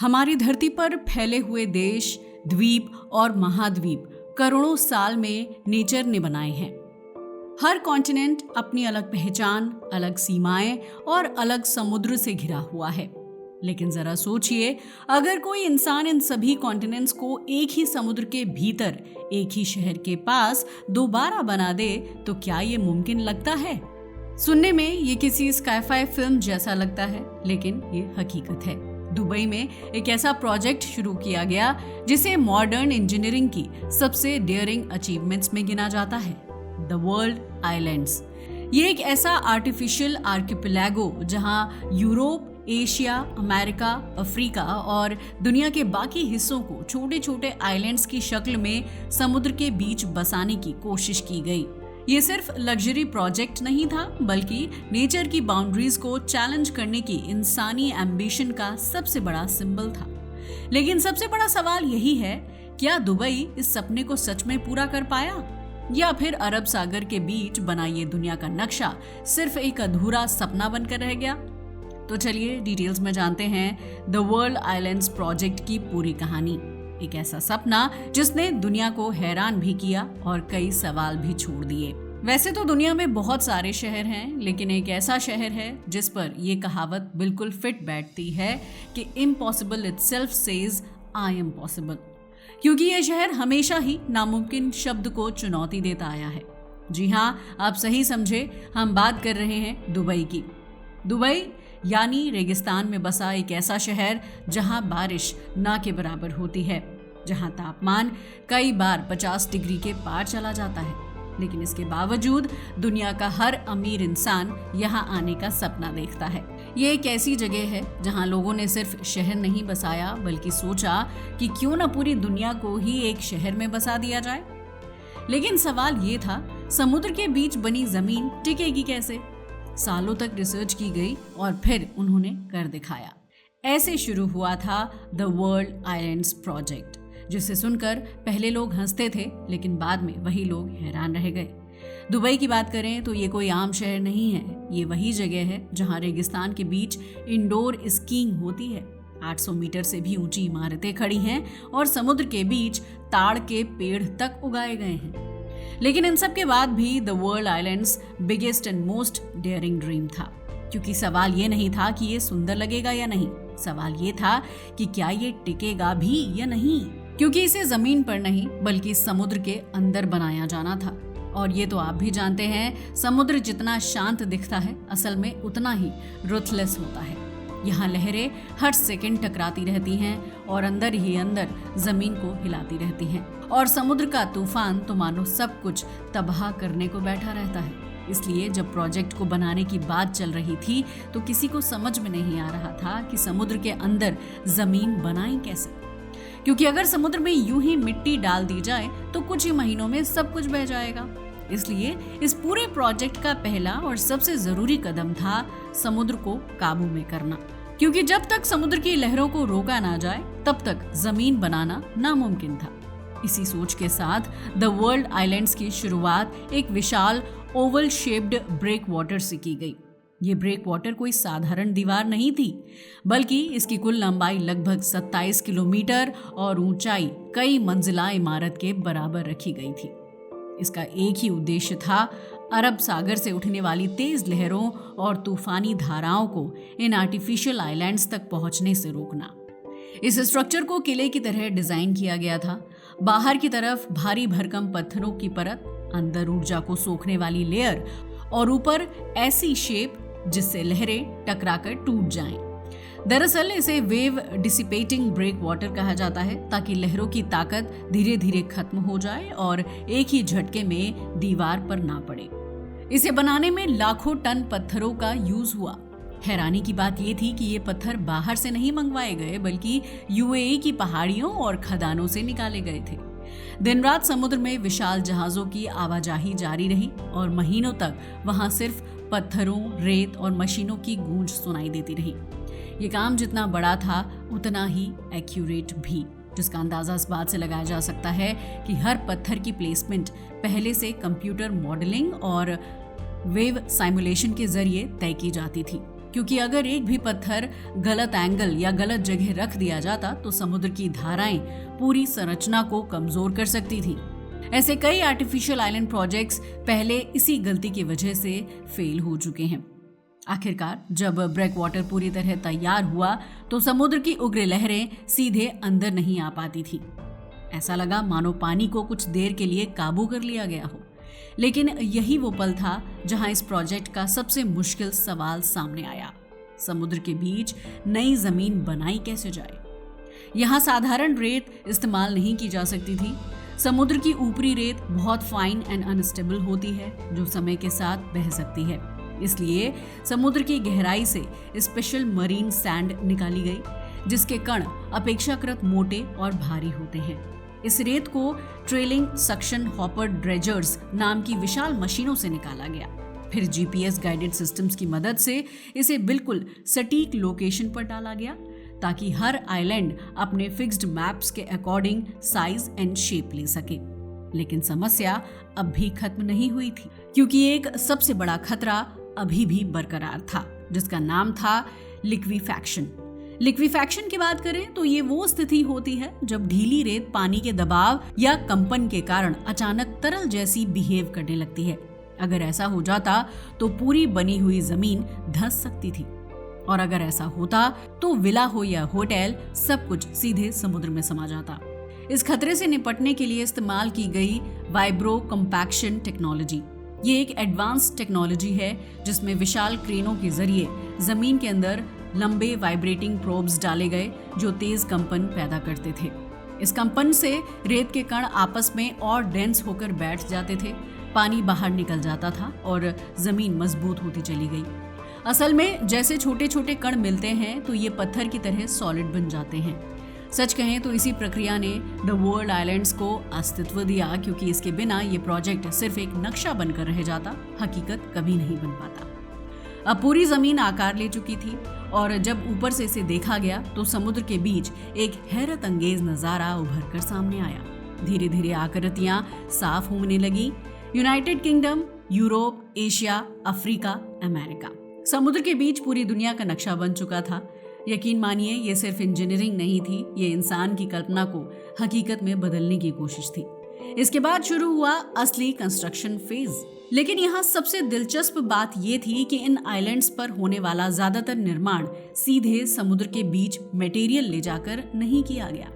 हमारी धरती पर फैले हुए देश, द्वीप और महाद्वीप करोड़ों साल में नेचर ने बनाए हैं। हर कॉन्टिनेंट अपनी अलग पहचान, अलग सीमाएं और अलग समुद्र से घिरा हुआ है। लेकिन जरा सोचिए, अगर कोई इंसान इन सभी कॉन्टिनेंट्स को एक ही समुद्र के भीतर, एक ही शहर के पास दोबारा बना दे, तो क्या ये मुमकिन लगता है? सुनने में ये किसी स्काई-फाई फिल्म जैसा लगता है, लेकिन ये हकीकत है। दुबई में एक ऐसा प्रोजेक्ट शुरू किया गया जिसे मॉडर्न इंजीनियरिंग की सबसे डेयरिंग अचीवमेंट्स में गिना जाता है, द वर्ल्ड आइलैंड्स। ये एक ऐसा आर्टिफिशियल आर्किपेलागो जहां यूरोप, एशिया, अमेरिका, अफ्रीका और दुनिया के बाकी हिस्सों को छोटे छोटे आइलैंड्स की शक्ल में समुद्र के बीच बसाने की कोशिश की गई। ये सिर्फ लग्जरी प्रोजेक्ट नहीं था, बल्कि नेचर की बाउंड्रीज को चैलेंज करने की इंसानी एम्बिशन का सबसे बड़ा सिंबल था। लेकिन सबसे बड़ा सवाल यही है, क्या दुबई इस सपने को सच में पूरा कर पाया, या फिर अरब सागर के बीच बना ये दुनिया का नक्शा सिर्फ एक अधूरा सपना बनकर रह गया? तो चलिए डिटेल्स में जानते हैं द वर्ल्ड आइलैंड्स प्रोजेक्ट की पूरी कहानी। एक ऐसा सपना जिसने दुनिया को हैरान भी किया और कई सवाल भी छोड़ दिए। वैसे तो दुनिया में बहुत सारे शहर हैं, लेकिन एक ऐसा शहर है जिस पर यह कहावत बिल्कुल फिट बैठती है कि impossible itself says I am possible, क्योंकि यह शहर हमेशा ही नामुमकिन शब्द को चुनौती देता आया है। जी हाँ, आप सही समझे, हम बात कर रहे हैं दुबई की। दुबई यानी रेगिस्तान में बसा एक ऐसा शहर जहां बारिश ना के बराबर होती है, जहां तापमान कई बार 50 डिग्री के पार चला जाता है। लेकिन इसके बावजूद दुनिया का हर अमीर इंसान यहां आने का सपना देखता है। ये एक ऐसी जगह है जहां लोगों ने सिर्फ शहर नहीं बसाया, बल्कि सोचा कि क्यों ना पूरी दुनिया को ही एक शहर में बसा दिया जाए। लेकिन सवाल ये था, समुद्र के बीच बनी जमीन टिकेगी कैसे? सालों तक रिसर्च की गई और फिर उन्होंने कर दिखाया। ऐसे शुरू हुआ था द वर्ल्ड आइलैंड्स प्रोजेक्ट, जिसे सुनकर पहले लोग हंसते थे, लेकिन बाद में वही लोग हैरान रह गए। दुबई की बात करें तो ये कोई आम शहर नहीं है। ये वही जगह है जहां रेगिस्तान के बीच इंडोर स्कीइंग होती है। 800 मीटर से भी ऊंची इमारतें खड़ी हैं और समुद्र के बीच ताड़ के पेड़ तक उगाए गए हैं। लेकिन इन सब के बाद भी the world islands biggest and most daring dream था, क्योंकि सवाल ये नहीं था कि ये सुंदर लगेगा या नहीं, सवाल ये था कि क्या ये टिकेगा भी या नहीं, क्योंकि इसे जमीन पर नहीं बल्कि समुद्र के अंदर बनाया जाना था। और ये तो आप भी जानते हैं, समुद्र जितना शांत दिखता है, असल में उतना ही रुथलेस होता है। यहाँ लहरें हर सेकंड टकराती रहती हैं और अंदर ही अंदर जमीन को हिलाती रहती हैं, और समुद्र का तूफान तो मानो सब कुछ तबाह करने को बैठा रहता है। इसलिए जब प्रोजेक्ट को बनाने की बात चल रही थी तो किसी को समझ में नहीं आ रहा था कि समुद्र के अंदर जमीन बनाई कैसे, क्योंकि अगर समुद्र में यूं ही मिट्टी डाल दी जाए तो कुछ ही महीनों में सब कुछ बह जाएगा। इसलिए इस पूरे प्रोजेक्ट का पहला और सबसे जरूरी कदम था समुद्र को काबू में करना, क्योंकि जब तक समुद्र की लहरों को रोका ना जाए तब तक जमीन बनाना नामुमकिन था। इसी सोच के साथ द वर्ल्ड आइलैंड्स की शुरुआत एक विशाल ओवल शेप्ड ब्रेक वाटर से की गई। ये ब्रेक वाटर कोई साधारण दीवार नहीं थी, बल्कि इसकी कुल लंबाई लगभग 27 किलोमीटर और ऊंचाई कई मंजिला इमारत के बराबर रखी गई थी। इसका एक ही उद्देश्य था, अरब सागर से उठने वाली तेज लहरों और तूफानी धाराओं को इन आर्टिफिशियल आइलैंड्स तक पहुंचने से रोकना। इस स्ट्रक्चर को किले की तरह डिजाइन किया गया था। बाहर की तरफ भारी भरकम पत्थरों की परत, अंदर ऊर्जा को सोखने वाली लेयर और ऊपर ऐसी शेप जिससे लहरें टकराकर टूट जाएं। दरअसल इसे वेव डिसिपेटिंग ब्रेक वाटर कहा जाता है, ताकि लहरों की ताकत धीरे धीरे खत्म हो जाए और एक ही झटके में दीवार पर ना पड़े। इसे बनाने में लाखों टन पत्थरों का यूज हुआ। हैरानी की बात यह थी कि ये पत्थर बाहर से नहीं मंगवाए गए, बल्कि यूएई की पहाड़ियों और खदानों से निकाले गए थे। दिन रात समुद्र में विशाल जहाजों की आवाजाही जारी रही और महीनों तक वहां सिर्फ पत्थरों, रेत और मशीनों की गूंज सुनाई देती रही। ये काम जितना बड़ा था उतना ही एक्यूरेट भी, जिसका अंदाजा इस बात से लगाया जा सकता है कि हर पत्थर की प्लेसमेंट पहले से कंप्यूटर मॉडलिंग और वेव साइमुलेशन के जरिए तय की जाती थी। क्योंकि अगर एक भी पत्थर गलत एंगल या गलत जगह रख दिया जाता तो समुद्र की धाराएं पूरी संरचना को कमजोर कर सकती थी। ऐसे कई आर्टिफिशियल आइलैंड प्रोजेक्ट्स पहले इसी गलती की वजह से फेल हो चुके हैं। आखिरकार जब ब्रेकवाटर पूरी तरह तैयार हुआ तो समुद्र की उग्र लहरें सीधे अंदर नहीं आ पाती थी। ऐसा लगा मानो पानी को कुछ देर के लिए काबू कर लिया गया हो। लेकिन यही वो पल था जहां इस प्रोजेक्ट का सबसे मुश्किल सवाल सामने आया। समुद्र के बीच नई जमीन बनाई कैसे जाए? यहां साधारण रेत इस्तेमाल नहीं की जा सकती थी। समुद्र की ऊपरी रेत बहुत फाइन एंड अनस्टेबल होती है, जो समय के साथ बह सकती है। इसलिए समुद्र की गहराई से स्पेशल मरीन सैंड निकाली गई, जिसके कण अपेक्षाकृत मोटे और भारी होते हैं। इस रेत को ट्रेलिंग सक्शन हॉपर ड्रेजर्स नाम की विशाल मशीनों से निकाला गया। फिर जीपीएस गाइडेड सिस्टम्स की मदद से इसे बिल्कुल सटीक लोकेशन पर डाला गया, ताकि हर आइलैंड अपने फिक्स्ड मैप्स के अकॉर्डिंग साइज एंड शेप ले सके। लेकिन समस्या अब भी खत्म नहीं हुई थी, क्योंकि एक सबसे बड़ा खतरा अभी भी बरकरार था, जिसका नाम था लिक्विफैक्शन। लिक्विफैक्शन की बात करें तो ये वो स्थिति होती है जब ढीली रेत पानी के दबाव या कंपन के कारण अचानक तरल जैसी बिहेव करने लगती है। अगर ऐसा हो जाता तो पूरी बनी हुई जमीन धंस सकती थी, और अगर ऐसा होता तो विला हो या होटल सब कुछ सीधे समुद्र में समा जाता। इस खतरे से निपटने के लिए इस्तेमाल की गई वाइब्रो कंपैक्शन टेक्नोलॉजी, ये एक एडवांस टेक्नोलॉजी है जिसमें विशाल क्रेनों के जरिए जमीन के अंदर लंबे वाइब्रेटिंग प्रोब्स डाले गए, जो तेज कंपन पैदा करते थे। इस कंपन से रेत के कण आपस में और डेंस होकर बैठ जाते थे, पानी बाहर निकल जाता था और जमीन मजबूत होती चली गई। असल में जैसे छोटे छोटे कण मिलते हैं तो ये पत्थर की तरह सॉलिड बन जाते हैं। सच कहें तो इसी प्रक्रिया ने द वर्ल्ड आइलैंड्स को अस्तित्व दिया, क्योंकि इसके बिना ये प्रोजेक्ट सिर्फ एक नक्शा बनकर रह जाता, हकीकत कभी नहीं बन पाता। अब पूरी जमीन आकार ले चुकी थी, और जब ऊपर से इसे देखा गया तो समुद्र के बीच एक हैरत अंगेज नजारा उभर कर सामने आया। धीरे धीरे आकृतियां साफ होने लगी। United kingdom, Europe, Asia, Africa, America, समुद्र के बीच पूरी दुनिया का नक्शा बन चुका था। यकीन मानिए ये सिर्फ इंजीनियरिंग नहीं थी, ये इंसान की कल्पना को हकीकत में बदलने की कोशिश थी। इसके बाद शुरू हुआ असली कंस्ट्रक्शन फेज। लेकिन यहाँ सबसे दिलचस्प बात ये थी कि इन आइलैंड्स पर होने वाला ज्यादातर निर्माण सीधे समुद्र के बीच मटेरियल ले जाकर नहीं किया गया।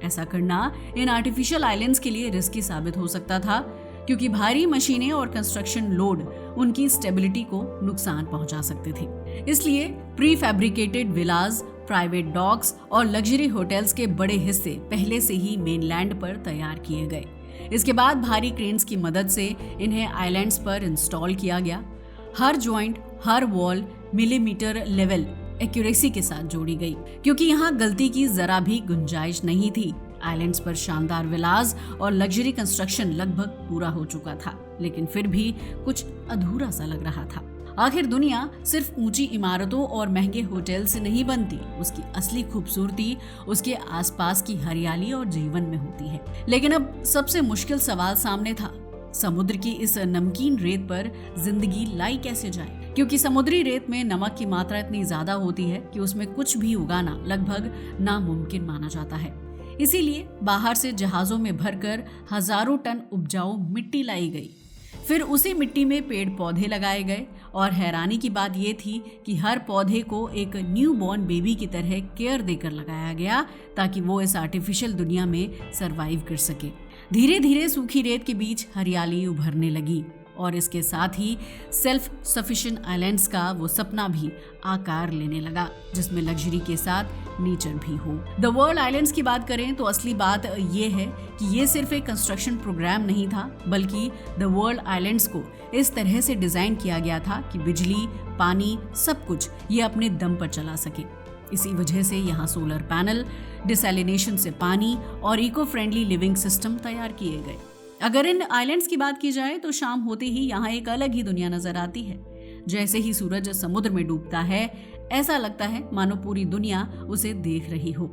ऐसा करना इन आर्टिफिशियल आइलैंड्स के लिए रिस्की साबित हो सकता था, क्योंकि भारी मशीनें और कंस्ट्रक्शन लोड उनकी स्टेबिलिटी को नुकसान पहुंचा सकते थे। इसलिए prefabricated villas, private docks और लग्जरी होटल्स के बड़े हिस्से पहले से ही मेनलैंड पर तैयार किए गए। इसके बाद भारी क्रेन्स की मदद से इन्हें आइलैंड्स पर इंस्टॉल किया गया। हर जॉइंट, हर वॉल मिलीमीटर लेवल एक्यूरेसी के साथ जोड़ी गई, क्योंकि यहाँ गलती की जरा भी गुंजाइश नहीं थी। आइलैंड्स पर शानदार विलास और लग्जरी कंस्ट्रक्शन लगभग पूरा हो चुका था, लेकिन फिर भी कुछ अधूरा सा लग रहा था। आखिर दुनिया सिर्फ ऊंची इमारतों और महंगे होटल से नहीं बनती, उसकी असली खूबसूरती उसके आसपास की हरियाली और जीवन में होती है। लेकिन अब सबसे मुश्किल सवाल सामने था, समुद्र की इस नमकीन रेत पर जिंदगी लाई कैसे जाए? क्योंकि समुद्री रेत में नमक की मात्रा इतनी ज्यादा होती है कि उसमें कुछ भी उगाना लगभग नामुमकिन माना जाता है। इसीलिए बाहर से जहाजों में भरकर हजारों टन उपजाऊ मिट्टी लाई गई। फिर उसी मिट्टी में पेड़ पौधे लगाए गए, और हैरानी की बात यह थी कि हर पौधे को एक न्यू बॉर्न बेबी की तरह केयर देकर लगाया गया, ताकि वो इस आर्टिफिशियल दुनिया में सरवाइव कर सके। धीरे धीरे सूखी रेत के बीच हरियाली उभरने लगी, और इसके साथ ही सेल्फ सफिशिएंट आइलैंड्स का वो सपना भी आकार लेने लगा, जिसमें लग्जरी के साथ नेचर भी हो। द वर्ल्ड आइलैंड्स की बात करें तो असली बात ये है कि ये सिर्फ एक कंस्ट्रक्शन प्रोग्राम नहीं था, बल्कि द वर्ल्ड आइलैंड्स को इस तरह से डिजाइन किया गया था कि बिजली, पानी, सब कुछ ये अपने दम पर चला सके। इसी वजह से यहाँ सोलर पैनल, डिसैलिनेशन से पानी और इको फ्रेंडली लिविंग सिस्टम तैयार किए गए। अगर इन आइलैंड्स की बात की जाए तो शाम होते ही यहाँ एक अलग ही दुनिया नजर आती है। जैसे ही सूरज समुद्र में डूबता है, ऐसा लगता है मानो पूरी दुनिया उसे देख रही हो।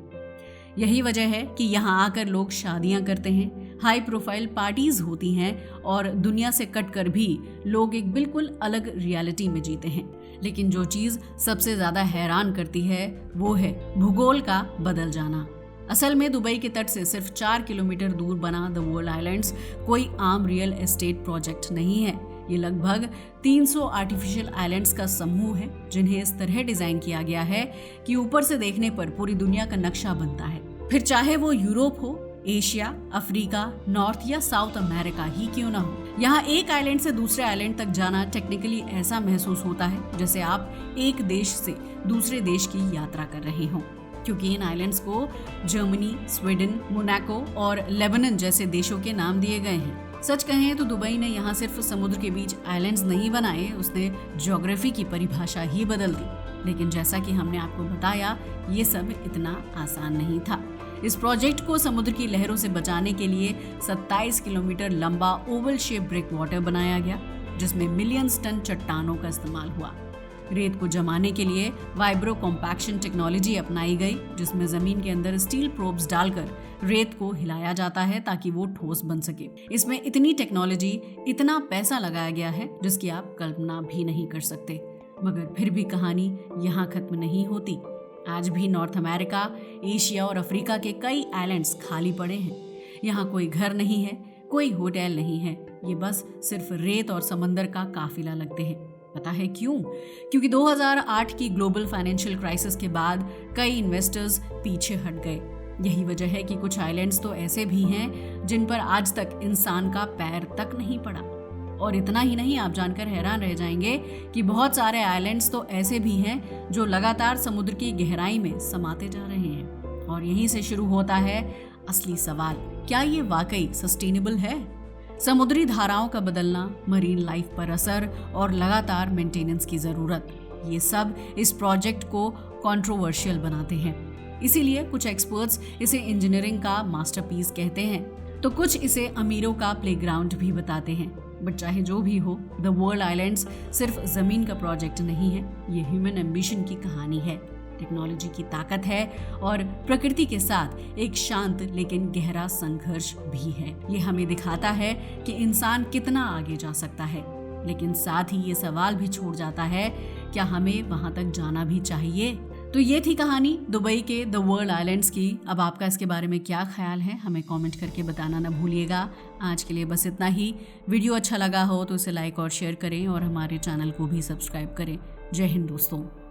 यही वजह है कि यहाँ आकर लोग शादियां करते हैं, हाई प्रोफाइल पार्टीज होती हैं, और दुनिया से कटकर भी लोग एक बिल्कुल अलग रियलिटी में जीते हैं। लेकिन जो चीज सबसे ज्यादा हैरान करती है वो है भूगोल का बदल जाना। असल में दुबई के तट से सिर्फ 4 किलोमीटर दूर बना द वर्ल्ड आइलैंड्स कोई आम रियल एस्टेट प्रोजेक्ट नहीं है। ये लगभग 300 आर्टिफिशियल आइलैंड्स का समूह है जिन्हें इस तरह डिजाइन किया गया है कि ऊपर से देखने पर पूरी दुनिया का नक्शा बनता है, फिर चाहे वो यूरोप हो, एशिया, अफ्रीका, नॉर्थ या साउथ अमेरिका ही क्यों ना हो। यहाँ एक आइलैंड से दूसरे आइलैंड तक जाना टेक्निकली ऐसा महसूस होता है जैसे आप एक देश से दूसरे देश की यात्रा कर रहे हों, क्योंकि इन आइलैंड्स को जर्मनी, स्वीडन, मोनाको और लेबनान जैसे देशों के नाम दिए गए हैं। सच कहें तो दुबई ने यहाँ सिर्फ समुद्र के बीच आइलैंड्स नहीं बनाए, उसने ज्योग्राफी की परिभाषा ही बदल दी। लेकिन जैसा कि हमने आपको बताया, ये सब इतना आसान नहीं था। इस प्रोजेक्ट को समुद्र की लहरों से बचाने के लिए 27 किलोमीटर लंबा ओवल शेप ब्रेक वाटर बनाया गया, जिसमें मिलियंस टन चट्टानों का इस्तेमाल हुआ। रेत को जमाने के लिए वाइब्रो कॉम्पैक्शन टेक्नोलॉजी अपनाई गई, जिसमें जमीन के अंदर स्टील प्रोब्स डालकर रेत को हिलाया जाता है ताकि वो ठोस बन सके। इसमें इतनी टेक्नोलॉजी, इतना पैसा लगाया गया है जिसकी आप कल्पना भी नहीं कर सकते। मगर फिर भी कहानी यहाँ खत्म नहीं होती। आज भी नॉर्थ अमेरिका, एशिया और अफ्रीका के कई आइलैंड्स खाली पड़े हैं। यहाँ कोई घर नहीं है, कोई होटल नहीं है, ये बस सिर्फ रेत और समंदर का काफिला लगते हैं। पता है क्यों? क्योंकि 2008 की ग्लोबल फाइनेंशियल क्राइसिस के बाद कई इन्वेस्टर्स पीछे हट गए। यही वजह है कि कुछ आइलैंड्स तो ऐसे भी हैं जिन पर आज तक इंसान का पैर तक नहीं पड़ा। और इतना ही नहीं, आप जानकर हैरान रह जाएंगे कि बहुत सारे आइलैंड्स तो ऐसे भी हैं जो लगातार समुद्र की गहराई में समाते जा रहे हैं। और यहीं से शुरू होता है असली सवाल, क्या ये वाकई सस्टेनेबल है? समुद्री धाराओं का बदलना, मरीन लाइफ पर असर और लगातार मेंटेनेंस की जरूरत, ये सब इस प्रोजेक्ट को कंट्रोवर्शियल बनाते हैं। इसीलिए कुछ एक्सपर्ट्स इसे इंजीनियरिंग का मास्टरपीस कहते हैं, तो कुछ इसे अमीरों का प्लेग्राउंड भी बताते हैं। बट चाहे जो भी हो, द वर्ल्ड आइलैंड्स सिर्फ जमीन का प्रोजेक्ट नहीं है, ये ह्यूमन एम्बिशन की कहानी है। टेक्नोलॉजी की ताकत है और प्रकृति के साथ एक शांत लेकिन गहरा संघर्ष भी है। ये हमें दिखाता है कि इंसान कितना आगे जा सकता है, लेकिन साथ ही ये सवाल भी छोड़ जाता है, क्या हमें वहां तक जाना भी चाहिए? तो ये थी कहानी दुबई के द वर्ल्ड आइलैंड्स की। अब आपका इसके बारे में क्या ख्याल है, हमें कमेंट करके बताना ना भूलिएगा। आज के लिए बस इतना ही। वीडियो अच्छा लगा हो तो इसे लाइक और शेयर करें और हमारे चैनल को भी सब्सक्राइब करें। जय हिंद दोस्तों।